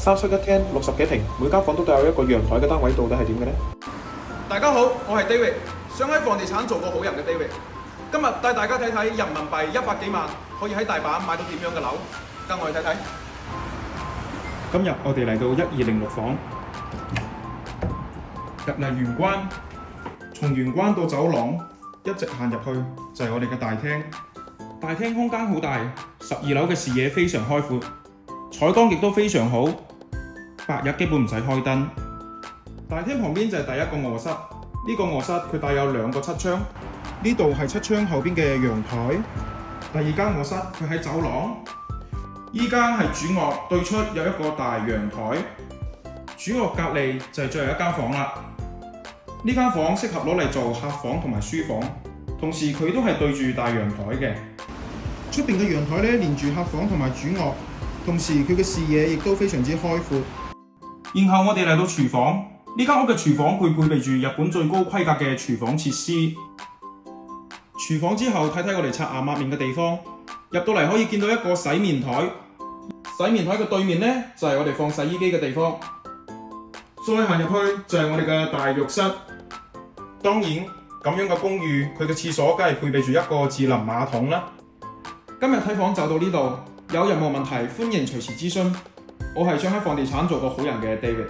三室一廳60幾平，每間房都有一個陽台嘅單位，到底係點嘅呢？大家好，我係 David， 想喺房地產做個好人嘅 David。今日帶大家睇睇人民幣100幾萬可以喺大阪買到點樣嘅樓，跟我去睇睇。今日我哋嚟到1206房，入嚟玄關，從玄關到走廊一直行入去就係我哋嘅大廳。大廳空間好大，12樓嘅視野非常開闊，採光亦都非常好，白日基本唔使開燈。大廳旁邊就係第一個臥室，呢個臥室佢帶有2個側窗，呢度係側窗後邊嘅陽台。第二間臥室佢喺走廊，依間係主臥對出有一個大陽台，主臥隔離就係最後一間房啦。呢間房適合攞嚟做客房同埋書房，同時佢都係對住大陽台嘅。出邊嘅陽台咧連住客房同埋主臥，同時佢嘅視野亦都非常之開闊。然後我哋嚟到廚房，呢間屋嘅廚房佢配備住日本最高規格嘅廚房設施。廚房之後睇睇我哋刷牙抹面嘅地方，入到嚟可以見到一個洗面台，洗面台嘅對面呢，就係我哋放洗衣機嘅地方。再行入去就係我哋嘅大浴室。當然咁樣嘅公寓，佢嘅廁所梗係配備住一個智能馬桶啦。今日睇房就到呢度，有任何問題歡迎隨時諮詢。我係想喺房地產做個好人嘅 David。